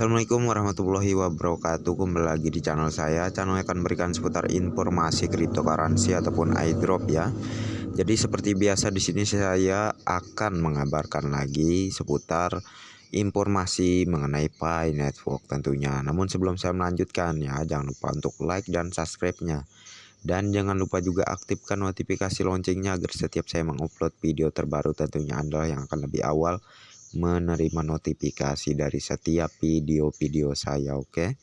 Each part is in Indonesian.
Assalamualaikum warahmatullahi wabarakatuh. Kembali lagi di channel saya. Channel akan berikan seputar informasi cryptocurrency ataupun airdrop ya. Jadi seperti biasa di sini saya akan mengabarkan lagi seputar informasi mengenai Pi Network tentunya. Namun sebelum saya melanjutkan ya, jangan lupa untuk like dan subscribe-nya. Dan jangan lupa juga aktifkan notifikasi loncengnya agar setiap saya mengupload video terbaru tentunya Anda yang akan lebih awal menerima notifikasi dari setiap video-video saya. Oke.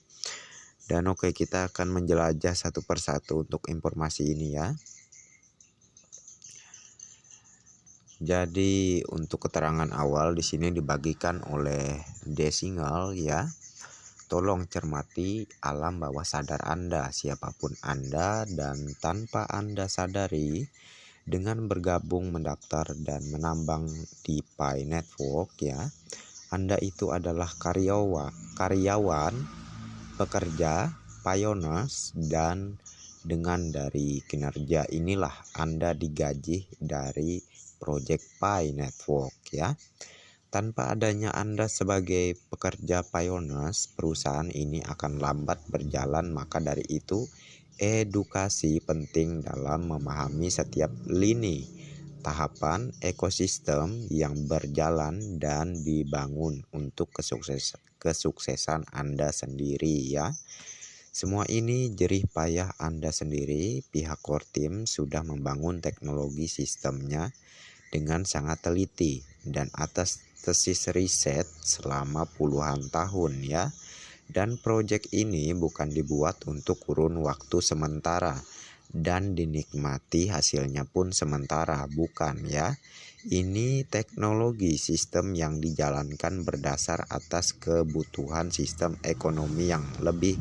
Dan oke, kita akan menjelajah satu persatu untuk informasi ini ya. Jadi untuk keterangan awal di sini dibagikan oleh Desingal ya. Tolong cermati alam bawah sadar Anda, siapapun Anda, dan tanpa Anda sadari, dengan bergabung, mendaftar, dan menambang di Pi Network ya, Anda itu adalah karyawan, pekerja, pioneers, dan dengan dari kinerja inilah Anda digaji dari Project Pi Network ya. Tanpa adanya Anda sebagai pekerja pioneers, perusahaan ini akan lambat berjalan. Maka dari itu, edukasi penting dalam memahami setiap lini tahapan ekosistem yang berjalan dan dibangun untuk kesuksesan Anda sendiri ya. Semua ini jerih payah Anda sendiri. Pihak core team sudah membangun teknologi sistemnya dengan sangat teliti dan atas tesis riset selama puluhan tahun ya. Dan proyek ini bukan dibuat untuk kurun waktu sementara dan dinikmati hasilnya pun sementara, bukan ya. Ini teknologi sistem yang dijalankan berdasar atas kebutuhan sistem ekonomi yang lebih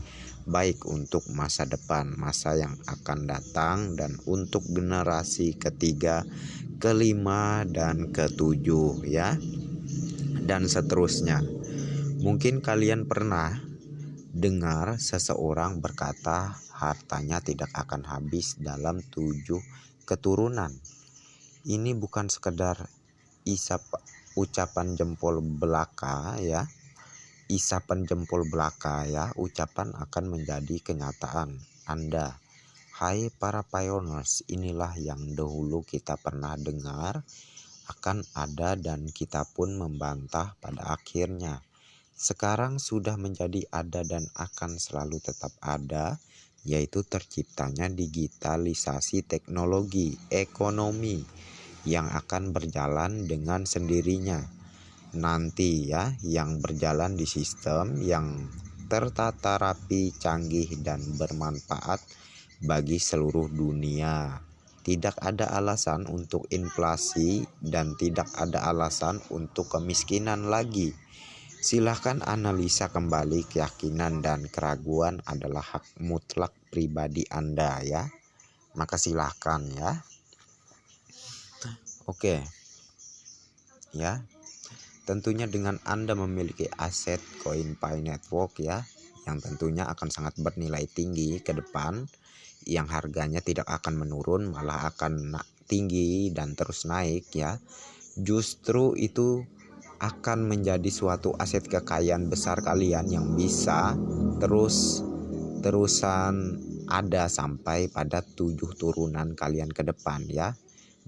baik untuk masa depan, masa yang akan datang, dan untuk generasi ketiga, kelima, dan ketujuh ya, dan seterusnya. Mungkin kalian pernah dengar seseorang berkata hartanya tidak akan habis dalam 7 keturunan. Ini bukan sekedar ucapan jempol belaka ya. Isapan jempol belaka ya, ucapan akan menjadi kenyataan Anda. Hai para pioneers, inilah yang dahulu kita pernah dengar akan ada dan kita pun membantah pada akhirnya. Sekarang sudah menjadi ada dan akan selalu tetap ada, yaitu terciptanya digitalisasi teknologi ekonomi yang akan berjalan dengan sendirinya nanti ya, yang berjalan di sistem yang tertata rapi, canggih, dan bermanfaat bagi seluruh dunia. Tidak ada alasan untuk inflasi dan tidak ada alasan untuk kemiskinan lagi. Silahkan analisa kembali, keyakinan dan keraguan adalah hak mutlak pribadi Anda ya. Maka silahkan ya. Oke. Ya. Tentunya dengan Anda memiliki aset koin Pi Network ya, yang tentunya akan sangat bernilai tinggi ke depan, yang harganya tidak akan menurun, malah akan tinggi dan terus naik ya. Justru itu akan menjadi suatu aset kekayaan besar kalian yang bisa terusan ada sampai pada 7 turunan kalian ke depan ya.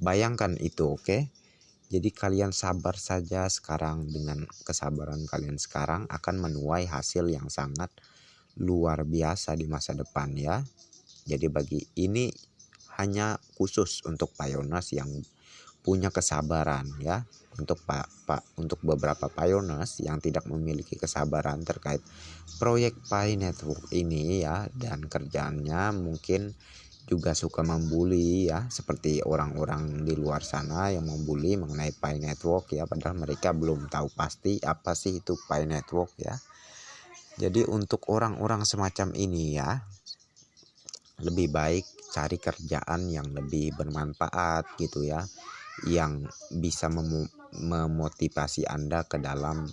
Bayangkan itu, oke? Jadi kalian sabar saja sekarang. Dengan kesabaran kalian sekarang akan menuai hasil yang sangat luar biasa di masa depan ya. Jadi bagi ini hanya khusus untuk pioneers yang punya kesabaran ya. Untuk beberapa pioneers yang tidak memiliki kesabaran terkait proyek Pi Network ini ya, dan kerjaannya mungkin juga suka membuli ya, seperti orang-orang di luar sana yang membuli mengenai Pi Network ya, padahal mereka belum tahu pasti apa sih itu Pi Network ya. Jadi untuk orang-orang semacam ini ya, lebih baik cari kerjaan yang lebih bermanfaat gitu ya, yang bisa memotivasi Anda ke dalam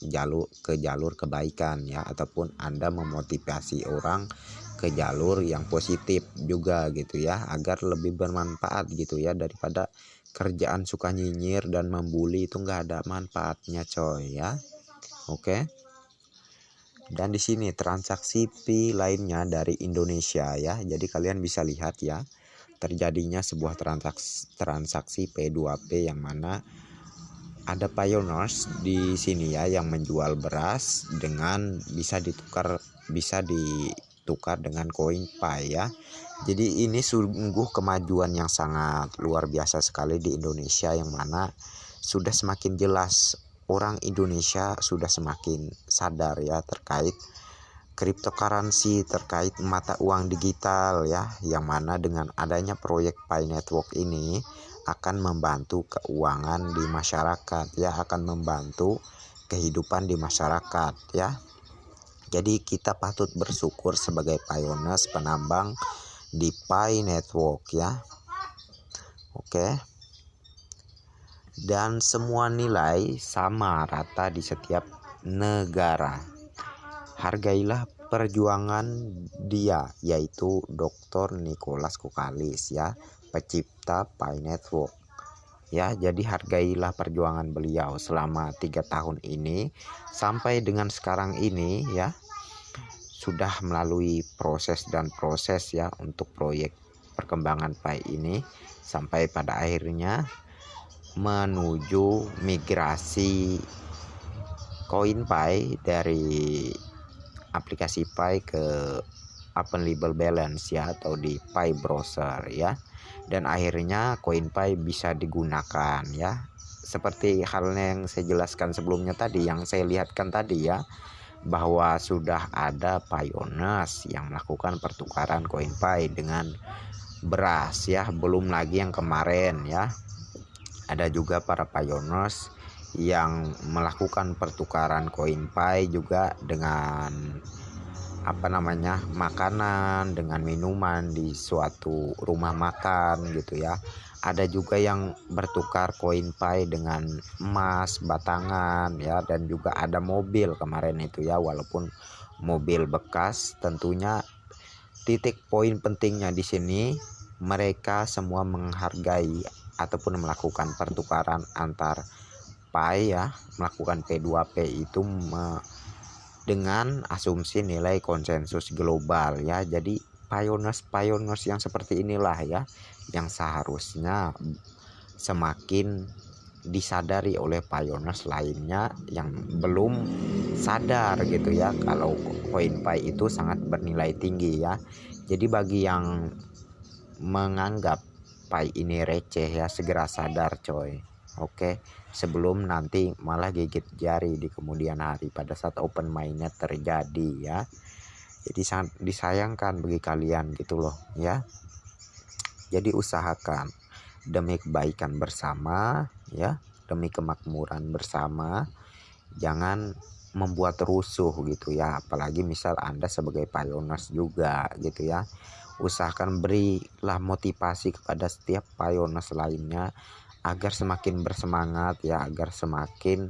jalur kebaikan ya, ataupun Anda memotivasi orang ke jalur yang positif juga gitu ya, agar lebih bermanfaat gitu ya, daripada kerjaan suka nyinyir dan membuli, itu nggak ada manfaatnya coy ya. Oke. Dan di sini transaksi Pi lainnya dari Indonesia ya. Jadi kalian bisa lihat ya, terjadinya sebuah transaksi P2P yang mana ada pioneers di sini ya yang menjual beras dengan bisa ditukar dengan koin Pi ya. Jadi ini sungguh kemajuan yang sangat luar biasa sekali di Indonesia, yang mana sudah semakin jelas orang Indonesia sudah semakin sadar ya terkait cryptocurrency, terkait mata uang digital ya, yang mana dengan adanya proyek Pi Network ini akan membantu keuangan di masyarakat ya, akan membantu kehidupan di masyarakat ya. Jadi kita patut bersyukur sebagai pioneers penambang di Pi Network ya. Oke. Dan semua nilai sama rata di setiap negara. Hargailah perjuangan dia, yaitu Dr. Nicholas Kokalis ya, pencipta Pi Network ya. Jadi hargailah perjuangan beliau selama 3 tahun ini sampai dengan sekarang ini ya, sudah melalui proses ya untuk proyek perkembangan Pi ini sampai pada akhirnya menuju migrasi koin Pi dari aplikasi Pi ke Open Label Balance ya, atau di Pi Browser ya. Dan akhirnya koin Pi bisa digunakan ya. Seperti halnya yang saya jelaskan sebelumnya tadi, yang saya lihatkan tadi ya, bahwa sudah ada pioneers yang melakukan pertukaran koin Pi dengan beras ya. Belum lagi yang kemarin ya, ada juga para pioneers yang melakukan pertukaran koin Pi juga dengan makanan, dengan minuman di suatu rumah makan gitu ya. Ada juga yang bertukar koin Pi dengan emas batangan ya, dan juga ada mobil kemarin itu ya, walaupun mobil bekas. Tentunya titik poin pentingnya di sini, mereka semua menghargai ataupun melakukan pertukaran antar Pi ya, melakukan P2P itu dengan asumsi nilai konsensus global ya. Jadi pioneers yang seperti inilah ya yang seharusnya semakin disadari oleh pioneers lainnya yang belum sadar gitu ya, kalau koin Pi itu sangat bernilai tinggi ya. Jadi bagi yang menganggap Pi ini receh ya, segera sadar coy. Oke, sebelum nanti malah gigit jari di kemudian hari pada saat open mainnet terjadi ya. Jadi sangat disayangkan bagi kalian gitu loh ya. Jadi usahakan demi kebaikan bersama ya, demi kemakmuran bersama, jangan membuat rusuh gitu ya. Apalagi misal Anda sebagai pioneers juga gitu ya, usahakan berilah motivasi kepada setiap pioneers lainnya agar semakin bersemangat ya, agar semakin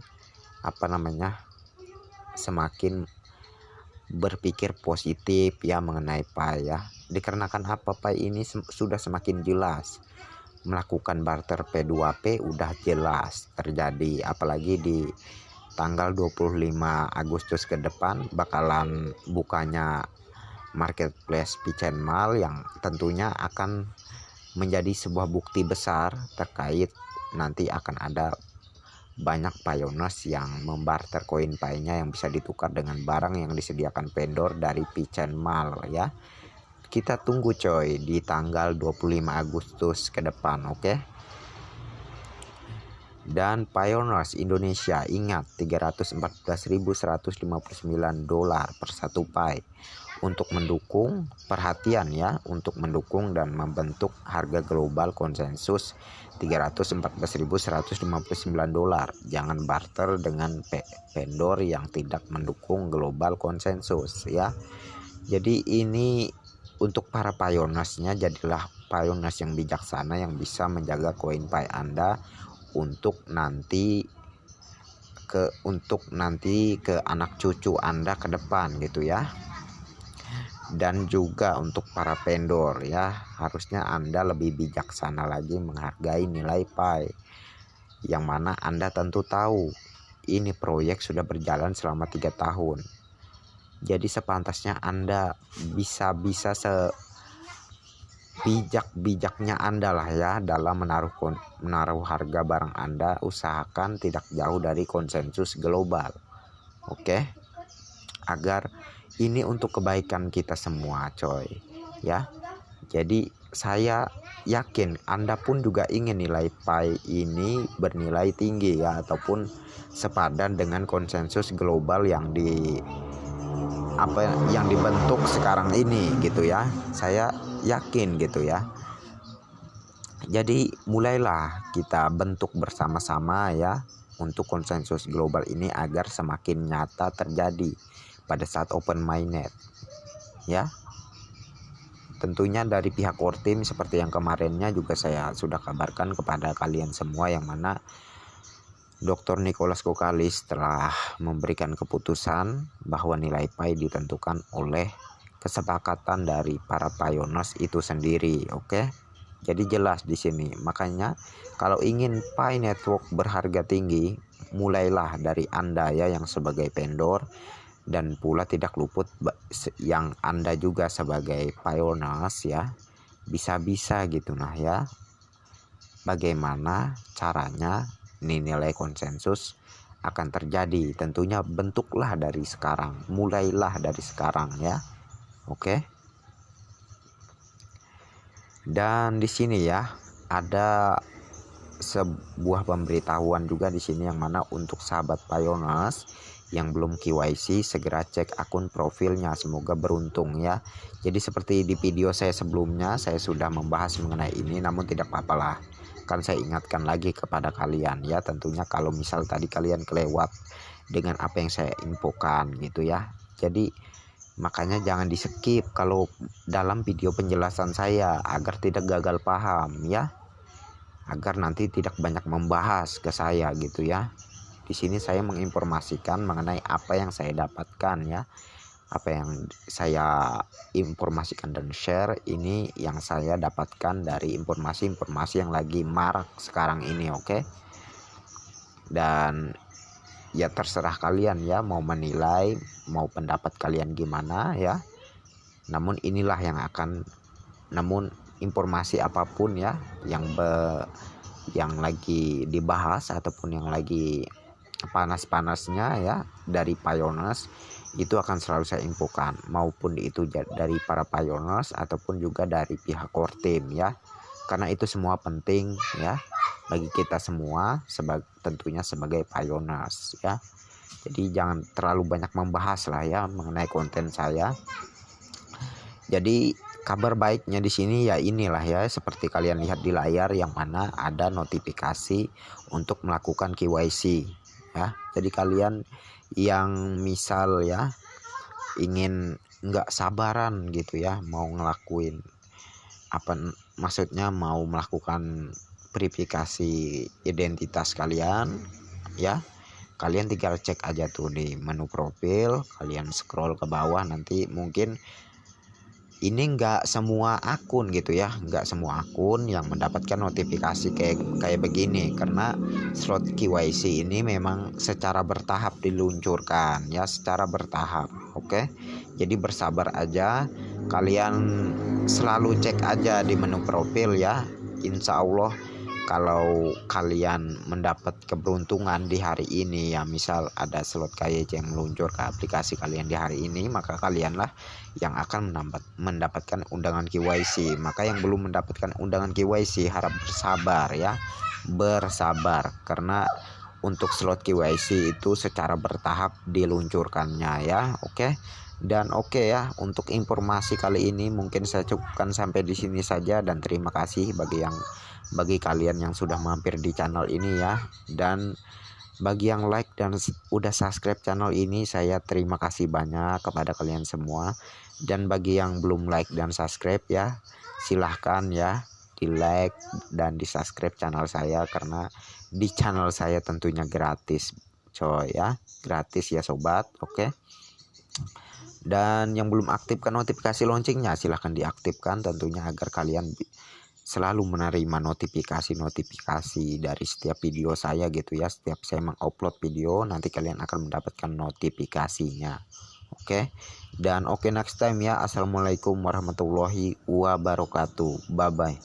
semakin berpikir positif ya mengenai Pi ya. Dikarenakan apa, Pi ini sudah semakin jelas melakukan barter P2P, udah jelas terjadi, apalagi di tanggal 25 Agustus ke depan bakalan bukanya marketplace Pichen Mall, yang tentunya akan menjadi sebuah bukti besar terkait nanti akan ada banyak pioneers yang membarter koin Pi-nya yang bisa ditukar dengan barang yang disediakan vendor dari Pichen Mall ya. Kita tunggu coy di tanggal 25 Agustus ke depan, oke? Dan pioneers Indonesia ingat, $314.159 per satu Pi untuk mendukung, perhatian ya, untuk mendukung dan membentuk harga global konsensus $314.159. Jangan barter dengan vendor yang tidak mendukung global konsensus ya. Jadi ini untuk para pioneersnya, jadilah pioneers yang bijaksana yang bisa menjaga koin Pi Anda untuk nanti ke anak cucu Anda ke depan gitu ya. Dan juga untuk para vendor ya, harusnya Anda lebih bijaksana lagi menghargai nilai Pi, yang mana Anda tentu tahu ini proyek sudah berjalan selama 3 tahun. Jadi sepantasnya Anda bisa bijak-bijaknya Anda lah ya dalam menaruh harga barang Anda. Usahakan tidak jauh dari konsensus global. Oke? Agar ini untuk kebaikan kita semua, coy. Ya. Jadi saya yakin Anda pun juga ingin nilai pi ini bernilai tinggi ya, ataupun sepadan dengan konsensus global yang dibentuk sekarang ini gitu ya. Saya yakin gitu ya. Jadi mulailah kita bentuk bersama-sama ya untuk konsensus global ini agar semakin nyata terjadi pada saat open minded ya. Tentunya dari pihak core team seperti yang kemarinnya juga saya sudah kabarkan kepada kalian semua, yang mana Dr. Nicholas Kokalis telah memberikan keputusan bahwa nilai pi ditentukan oleh kesepakatan dari para pioneers itu sendiri. Oke? Jadi jelas di sini. Makanya kalau ingin pi network berharga tinggi, mulailah dari Anda ya yang sebagai vendor, dan pula tidak luput yang Anda juga sebagai pioneers ya. Bisa-bisa gitu nah ya. Bagaimana caranya nilai konsensus akan terjadi? Tentunya bentuklah dari sekarang, mulailah dari sekarang ya. Oke. Dan di sini ya ada sebuah pemberitahuan juga di sini, yang mana untuk sahabat pioneers yang belum KYC segera cek akun profilnya, semoga beruntung ya. Jadi seperti di video saya sebelumnya saya sudah membahas mengenai ini, namun tidak apa-apalah, kan saya ingatkan lagi kepada kalian ya. Tentunya kalau misal tadi kalian kelewat dengan apa yang saya infokan gitu ya, jadi makanya jangan di skip kalau dalam video penjelasan saya agar tidak gagal paham ya, agar nanti tidak banyak membahas ke saya gitu ya. Di sini saya menginformasikan mengenai apa yang saya dapatkan ya, apa yang saya informasikan dan share ini yang saya dapatkan dari informasi-informasi yang lagi marak sekarang ini. Oke. Dan ya terserah kalian ya mau menilai, mau pendapat kalian gimana ya. Namun informasi apapun ya yang lagi dibahas ataupun yang lagi panas-panasnya ya dari pioneers, itu akan selalu saya infokan, maupun itu dari para pioneers ataupun juga dari pihak core team ya, karena itu semua penting ya bagi kita semua tentunya sebagai pioneers ya. Jadi jangan terlalu banyak membahas lah ya mengenai konten saya. Jadi kabar baiknya di sini ya inilah ya, seperti kalian lihat di layar, yang mana ada notifikasi untuk melakukan KYC ya. Jadi kalian yang misal ya ingin nggak sabaran gitu ya mau ngelakuin maksudnya mau melakukan verifikasi identitas kalian ya, kalian tinggal cek aja tuh di menu profil, kalian scroll ke bawah, nanti mungkin ini nggak semua akun gitu ya, nggak semua akun yang mendapatkan notifikasi kayak begini, karena slot KYC ini memang secara bertahap diluncurkan ya, secara bertahap. Oke, jadi bersabar aja, kalian selalu cek aja di menu profil ya. Insya Allah kalau kalian mendapat keberuntungan di hari ini ya, misal ada slot KYC yang meluncur ke aplikasi kalian di hari ini, maka kalianlah yang akan mendapatkan undangan KYC. Maka yang belum mendapatkan undangan KYC harap bersabar ya, bersabar, karena untuk slot KYC itu secara bertahap diluncurkannya ya. Oke. Dan oke ya, untuk informasi kali ini mungkin saya cukupkan sampai di sini saja, dan terima kasih bagi kalian yang sudah mampir di channel ini ya, dan bagi yang like dan udah subscribe channel ini, saya terima kasih banyak kepada kalian semua. Dan bagi yang belum like dan subscribe ya, silahkan ya di like dan di subscribe channel saya, karena di channel saya tentunya gratis coy ya, gratis ya sobat. Oke. Dan yang belum aktifkan notifikasi loncengnya, silahkan diaktifkan tentunya, agar kalian selalu menerima notifikasi dari setiap video saya gitu ya. Setiap saya mengupload video, nanti kalian akan mendapatkan notifikasinya. Oke. Dan oke, next time ya. Assalamualaikum warahmatullahi wabarakatuh. Bye bye.